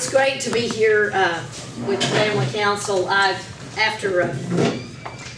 it's great to be here with the Family Council. After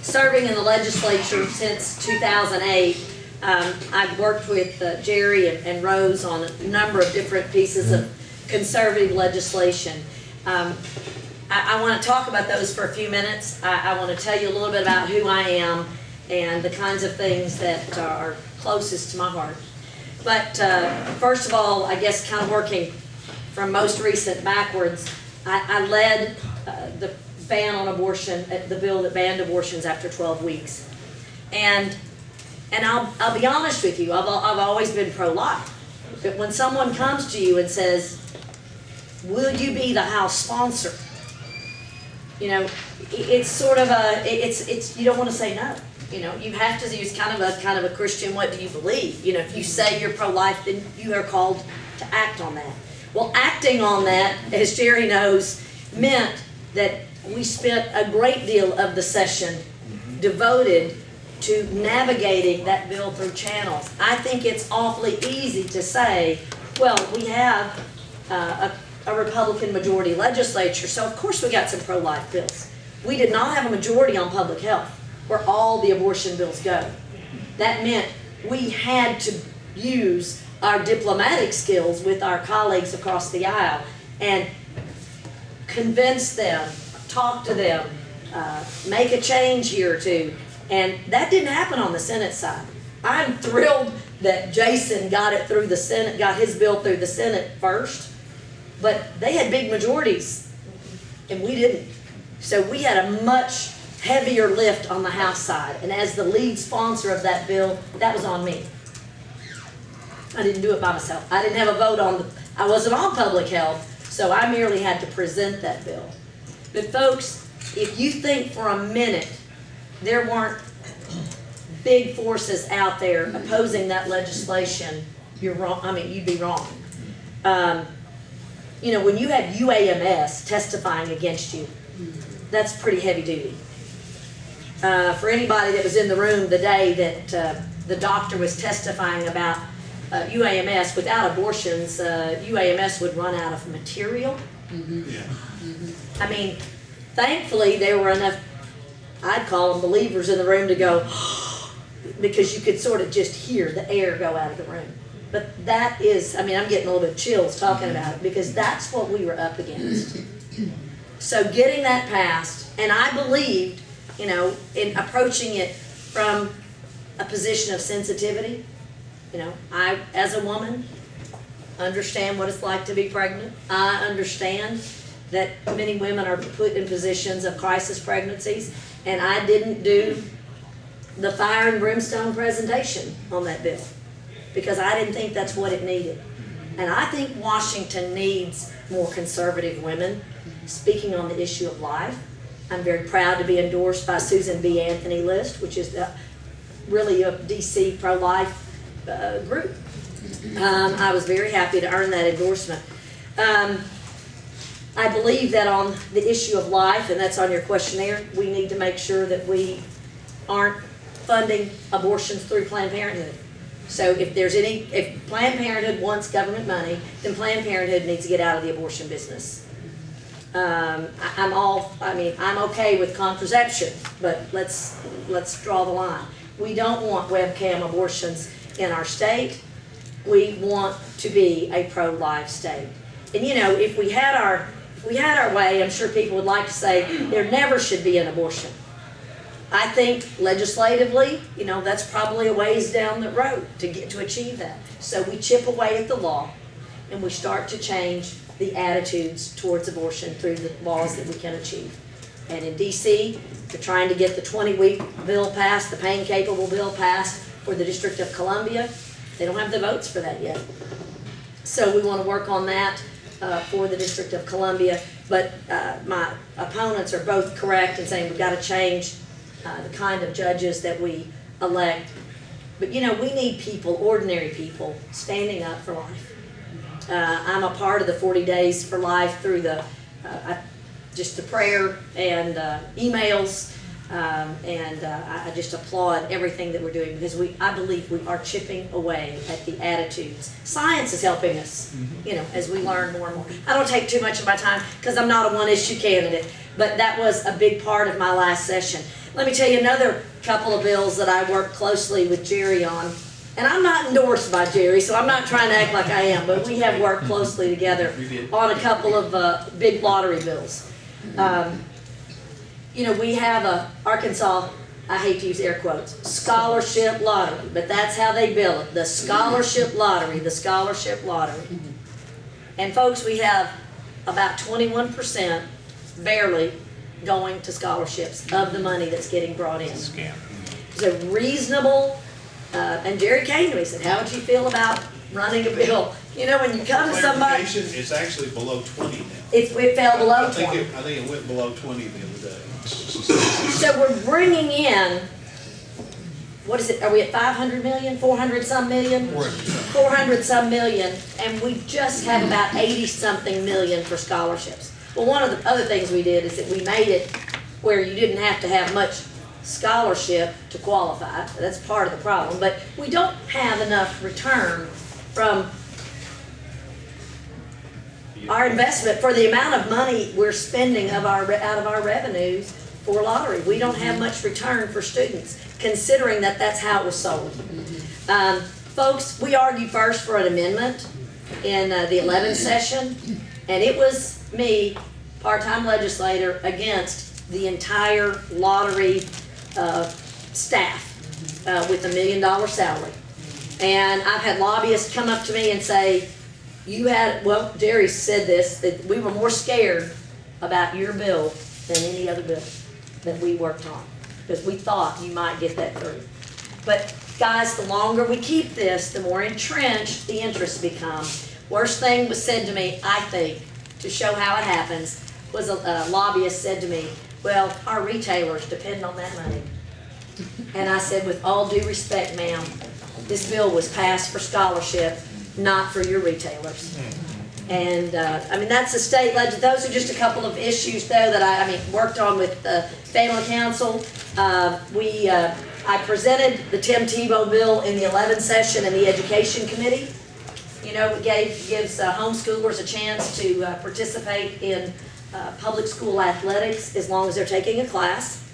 serving in the legislature since 2008, I've worked with Jerry and Rose on a number of different pieces of conservative legislation. I want to talk about those for a few minutes. I want to tell you a little bit about who I am and the kinds of things that are closest to my heart. But first of all, I guess kind of working from most recent backwards, I led the ban on abortion, the bill that banned abortions after 12 weeks. And I'll be honest with you, I've always been pro-life. But when someone comes to you and says, will you be the House sponsor? You know, it's sort of it's you don't want to say no. You know, you have to use kind of a Christian, what do you believe? You know, if you say you're pro-life, then you are called to act on that. Well, acting on that, as Jerry knows, meant that we spent a great deal of the session devoted to navigating that bill through channels. I think it's awfully easy to say, well, we have a Republican majority legislature, so of course we got some pro-life bills. We did not have a majority on public health, where all the abortion bills go. That meant we had to use our diplomatic skills with our colleagues across the aisle and convince them, talk to them, make a change here or two. And that didn't happen on the Senate side. I'm thrilled that Jason got it through the Senate, got his bill through the Senate first, but they had big majorities and we didn't. So we had a much heavier lift on the House side. And as the lead sponsor of that bill, that was on me. I didn't do it by myself. I didn't have a vote on I wasn't on public health, so I merely had to present that bill. But folks, if you think for a minute there weren't big forces out there opposing that legislation, you're wrong. I mean, you'd be wrong. You know, when you have UAMS testifying against you, that's pretty heavy duty. For anybody that was in the room the day that the doctor was testifying about UAMS, without abortions, UAMS would run out of material. I mean, thankfully there were enough, I'd call them believers in the room to go, because you could sort of just hear the air go out of the room. But that is, I mean, I'm getting a little bit of chills talking about it, because that's what we were up against. So getting that passed, and I believed, you know, in approaching it from a position of sensitivity. You know, I, as a woman, understand what it's like to be pregnant. I understand that many women are put in positions of crisis pregnancies, and I didn't do the fire and brimstone presentation on that bill because I didn't think that's what it needed. And I think Washington needs more conservative women speaking on the issue of life. I'm very proud to be endorsed by Susan B. Anthony List, which is really a DC pro-life group. I was very happy to earn that endorsement. I believe that on the issue of life, and that's on your questionnaire, we need to make sure that we aren't funding abortions through Planned Parenthood. So if Planned Parenthood wants government money, then Planned Parenthood needs to get out of the abortion business. I'm okay with contraception, but let's draw the line. We don't want webcam abortions in our state. We want to be a pro-life state. And you know, if we had our way, I'm sure people would like to say there never should be an abortion. I think legislatively, you know, that's probably a ways down the road to achieve that. So we chip away at the law and we start to change the attitudes towards abortion through the laws that we can achieve. And in DC, they're trying to get the 20-week bill passed, the pain-capable bill passed for the District of Columbia. They don't have the votes for that yet. So we want to work on that for the District of Columbia. But my opponents are both correct in saying we've got to change the kind of judges that we elect. But you know, we need people, ordinary people, standing up for life. I'm a part of the 40 Days for Life through just the prayer and emails. I just applaud everything that we're doing because I believe we are chipping away at the attitudes. Science is helping us, you know, as we learn more and more. I don't take too much of my time because I'm not a one-issue candidate, but that was a big part of my last session. Let me tell you another couple of bills that I worked closely with Jerry on. And I'm not endorsed by Jerry, so I'm not trying to act like I am, but we have worked closely together on a couple of big lottery bills. You know, we have a Arkansas, I hate to use air quotes, scholarship lottery, but that's how they bill it, the scholarship lottery, the scholarship lottery. And folks, we have about 21% barely going to scholarships of the money that's getting brought in. Scam. It's a reasonable, and Jerry came to me and said, how would you feel about running a bill? You know, when you come to somebody. It's actually below 20 now. It fell below 20. I think it went below 20 the other day. So we're bringing in, what is it, are we at 500 million, 400 some million? 400 some million, and we just have about 80 something million for scholarships. Well, one of the other things we did is that we made it where you didn't have to have much scholarship to qualify. That's part of the problem, but we don't have enough return from our investment for the amount of money we're spending out of our revenues for lottery. We don't have much return for students, considering that that's how it was sold. Folks, we argued first for an amendment in the 11th session, and it was me, part-time legislator, against the entire lottery staff with $1 million salary. And I've had lobbyists come up to me and say, well, Jerry said this, that we were more scared about your bill than any other bill that we worked on, because we thought you might get that through. But guys, the longer we keep this, the more entrenched the interests become. Worst thing was said to me, I think, to show how it happens, was a lobbyist said to me, well, our retailers depend on that money. And I said, with all due respect, ma'am, this bill was passed for scholarship, not for your retailers. And I mean, that's the state legend. Those are just a couple of issues, though, that I worked on with the Family Council. I presented the Tim Tebow bill in the 11th session in the Education Committee. You know, it gives homeschoolers a chance to participate in public school athletics as long as they're taking a class.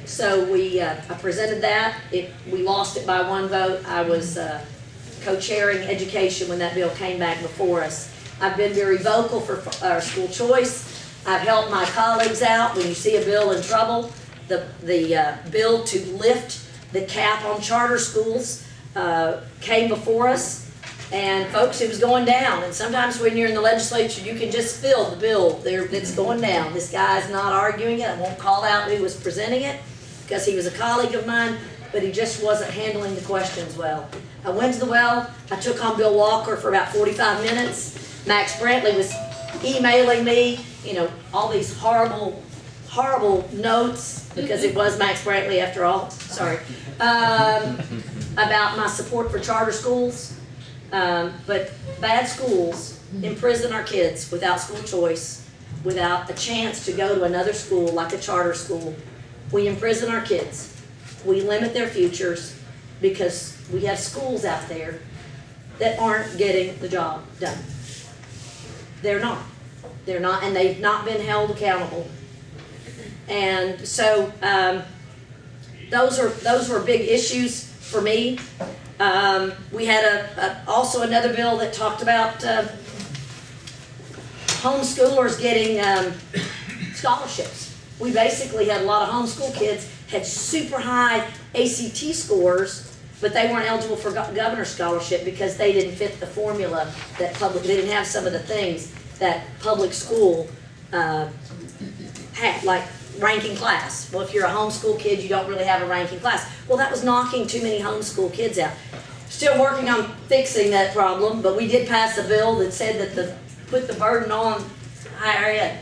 So I presented that. We lost it by one vote. I was co-chairing education when that bill came back before us. I've been very vocal for our school choice. I've helped my colleagues out when you see a bill in trouble. The bill to lift the cap on charter schools came before us. And folks, it was going down. And sometimes when you're in the legislature, you can just feel the bill there that's going down. This guy's not arguing it. I won't call out who was presenting it because he was a colleague of mine, but he just wasn't handling the questions well. I went to the well. I took on Bill Walker for about 45 minutes. Max Brantley was emailing me, you know, all these horrible, horrible notes, because it was Max Brantley after all, sorry, about my support for charter schools. But bad schools imprison our kids without school choice, without a chance to go to another school like a charter school. We imprison our kids. We limit their futures because we have schools out there that aren't getting the job done. They're not. They're not, and they've not been held accountable. And so those were big issues for me. We had also another bill that talked about homeschoolers getting scholarships. We basically had a lot of homeschool kids had super high ACT scores, but they weren't eligible for governor's scholarship because they didn't fit the formula that they didn't have some of the things that public school had, like ranking class. Well, if you're a homeschool kid, you don't really have a ranking class. Well, that was knocking too many homeschool kids out. Still working on fixing that problem, but we did pass a bill that said that put the burden on higher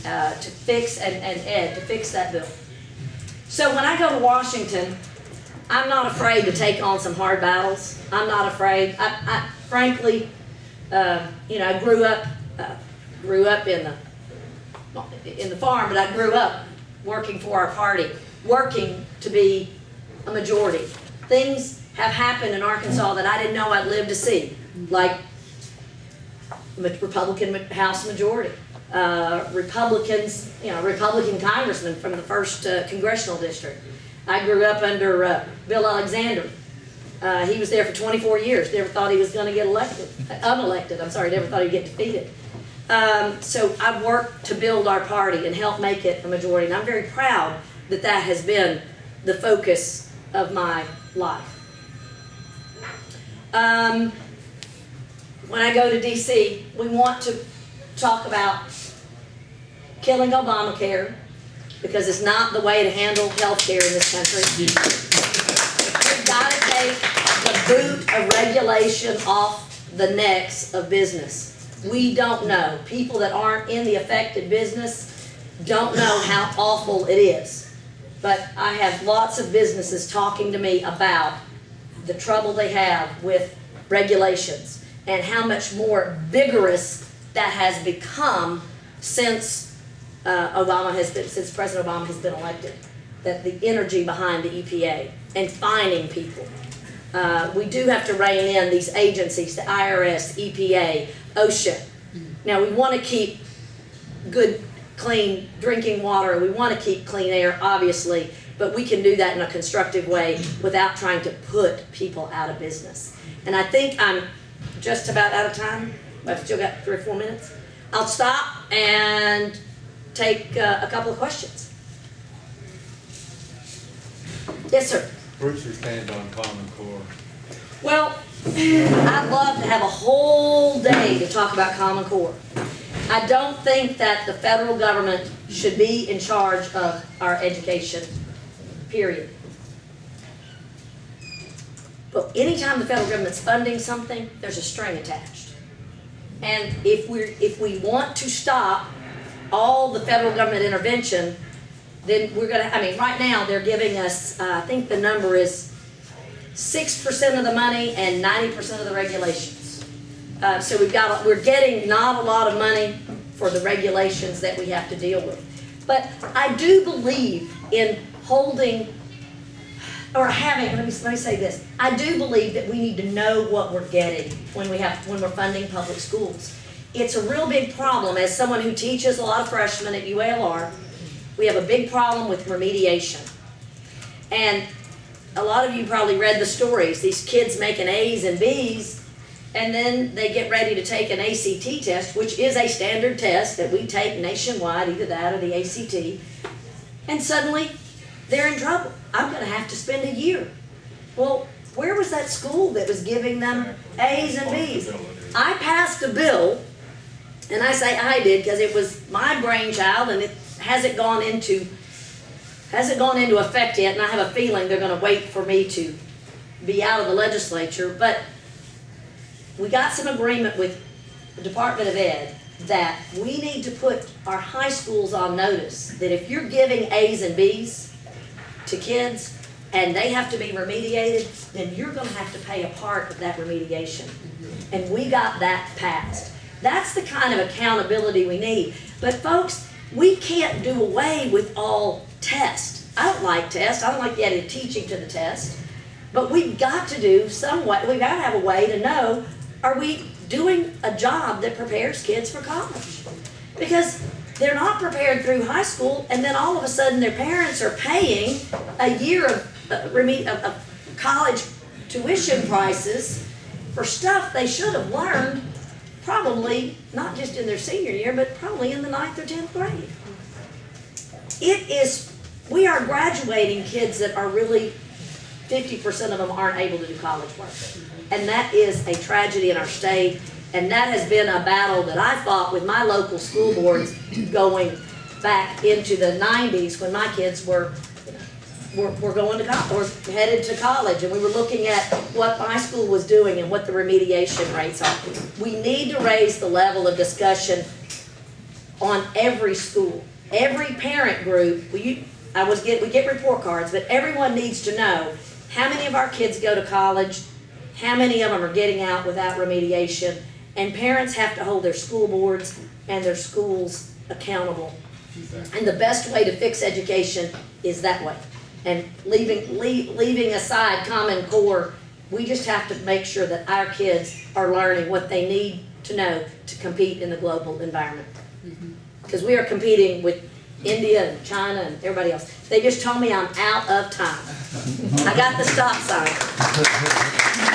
ed to fix to fix that bill. So when I go to Washington, I'm not afraid to take on some hard battles. I'm not afraid. I frankly, you know, I grew up in the farm, but I grew up working for our party, working to be a majority. Things have happened in Arkansas that I didn't know I'd live to see, like Republican House majority, Republican congressman from the first Congressional district. I grew up under Bill Alexander. He was there for 24 years. Never thought he was going to get unelected. Never thought he'd get defeated. So I've worked to build our party and help make it a majority. And I'm very proud that that has been the focus of my life. When I go to D.C., we want to talk about killing Obamacare, because it's not the way to handle health care in this country. We've got to take the boot of regulation off the necks of business. We don't know. People that aren't in the affected business don't know how awful it is. But I have lots of businesses talking to me about the trouble they have with regulations and how much more vigorous that has become since since President Obama has been elected. That the energy behind the EPA and fining people. We do have to rein in these agencies, the IRS, EPA, OSHA. Now we want to keep good, clean drinking water. We want to keep clean air, obviously, but we can do that in a constructive way without trying to put people out of business. And I think I'm just about out of time. I've still got 3 or 4 minutes. I'll stop and take a couple of questions. Yes, sir. Where's your stand on Common Core? Well, I'd love to have a whole day to talk about Common Core. I don't think that the federal government should be in charge of our education, period. But anytime the federal government's funding something, there's a string attached. And if we want to stop all the federal government intervention, then we're gonna, right now they're giving us, I think the number is 6% of the money and 90% of the regulations. So we're getting not a lot of money for the regulations that we have to deal with. But I do believe in holding, or having, let me say this. I do believe that we need to know what we're getting when we're funding public schools. It's a real big problem. As someone who teaches a lot of freshmen at UALR, we have a big problem with remediation. And a lot of you probably read the stories. These kids making A's and B's, and then they get ready to take an ACT test, which is a standard test that we take nationwide, either that or the ACT, and suddenly they're in trouble. I'm going to have to spend a year. Well, where was that school that was giving them A's and B's? I passed a bill, and I say I did because it was my brainchild, and it hasn't gone into effect yet, and I have a feeling they're going to wait for me to be out of the legislature. But we got some agreement with the Department of Ed that we need to put our high schools on notice that if you're giving A's and B's to kids and they have to be remediated, then you're going to have to pay a part of that remediation. And we got that passed. That's the kind of accountability we need. But folks, we can't do away with all tests. I don't like tests. I don't like the idea of teaching to the test. But we've got to do some way. We've got to have a way to know, are we doing a job that prepares kids for college? Because they're not prepared through high school, and then all of a sudden their parents are paying a year of college tuition prices for stuff they should have learned probably not just in their senior year, but probably in the 9th or 10th grade. We are graduating kids that are really, 50% of them aren't able to do college work. And that is a tragedy in our state. And that has been a battle that I fought with my local school boards going back into the 90s when my kids were going to college, or headed to college, and we were looking at what my school was doing and what the remediation rates are. We need to raise the level of discussion on every school. Every parent group, we get report cards, but everyone needs to know how many of our kids go to college, how many of them are getting out without remediation, and parents have to hold their school boards and their schools accountable And the best way to fix education is that way. And leaving aside Common Core, we just have to make sure that our kids are learning what they need to know to compete in the global environment. Because we are competing with India and China and everybody else. They just told me I'm out of time. I got the stop sign.